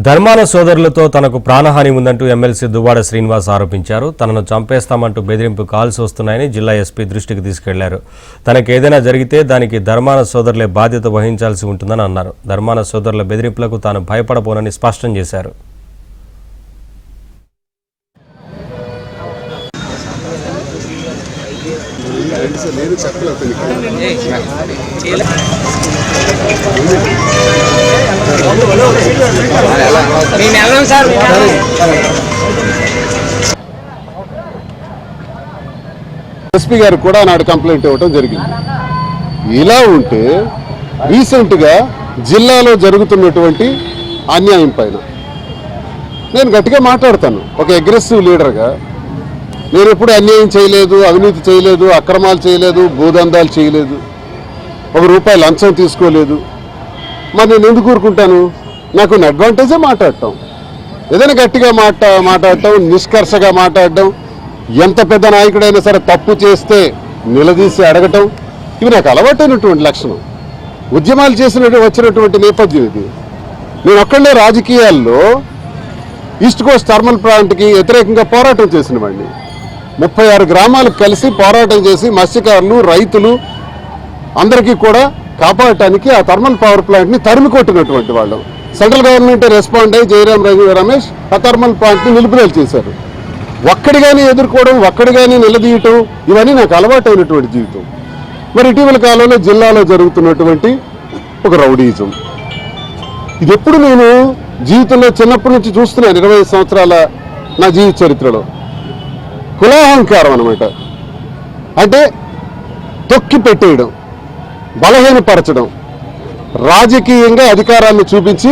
ధర్మాన సోదరులతో తనకు ప్రాణహాని ఉందంటూ ఎమ్మెల్సీ దువ్వాడ శ్రీనివాస్ ఆరోపించారు. తనను చంపేస్తామంటూ బెదిరింపు కాల్స్ వస్తున్నాయని జిల్లా ఎస్పీ దృష్టికి తీసుకెళ్లారు. తనకు ఏదైనా జరిగితే దానికి ధర్మాన సోదరులే బాధ్యత వహించాల్సి ఉంటుందని అన్నారు. ధర్మాన సోదరుల బెదిరింపులకు తాను భయపడబోనని స్పష్టం చేశారు. ఎస్పీ గారు కూడా నాడు కంప్లైంట్ ఇవ్వడం జరిగింది. ఇలా ఉంటే రీసెంట్గా జిల్లాలో జరుగుతున్నటువంటి అన్యాయం పైన నేను గట్టిగా మాట్లాడతాను. ఒక అగ్రెసివ్ లీడర్గా నేను ఎప్పుడు అన్యాయం చేయలేదు, అవినీతి చేయలేదు, అక్రమాలు చేయలేదు, భూదందాలు చేయలేదు, ₹1 లంచం తీసుకోలేదు. మరి నేను ఎందుకు ఊరుకుంటాను? నాకు అడ్వాంటేజే మాట్లాడటం, ఏదైనా గట్టిగా మాట్లాడటం, నిష్కర్షగా మాట్లాడటం, ఎంత పెద్ద నాయకుడైనా సరే తప్పు చేస్తే నిలదీసి అడగటం, ఇవి నాకు అలవాటైనటువంటి లక్షణం. ఉద్యమాలు వచ్చినటువంటి నేపథ్యం ఇది. నేను ఒక్కడే రాజకీయాల్లో ఈస్ట్ కోస్ట్ థర్మల్ ప్లాంట్కి వ్యతిరేకంగా పోరాటం చేసిన వాడిని. 36 గ్రామాలకు కలిసి పోరాటం చేసి మత్స్యకారులు, రైతులు అందరికీ కూడా కాపాడటానికి ఆ థర్మల్ పవర్ ప్లాంట్ని తరిమి కొట్టినటువంటి వాళ్ళు. సెంట్రల్ గవర్నమెంట్ రెస్పాండ్ అయ్యి జయరాం రమేష్ ఆ థర్మల్ ప్లాంట్ని నిలుపుదల చేశారు. ఒక్కడిగానే ఎదుర్కోవడం, ఒక్కడిగానే నిలదీయటం, ఇవన్నీ నాకు అలవాటైనటువంటి జీవితం. మరి ఇటీవల కాలంలో జిల్లాలో జరుగుతున్నటువంటి ఒక రౌడీజం, ఇది ఎప్పుడు నేను జీవితంలో చిన్నప్పటి నుంచి చూస్తున్నాను. 25 సంవత్సరాల నా జీవిత చరిత్రలో కులాహంకారం అన్నమాట. అంటే తొక్కి పెట్టేయడం, బలహీనపరచడం, రాజకీయంగా అధికారాన్ని చూపించి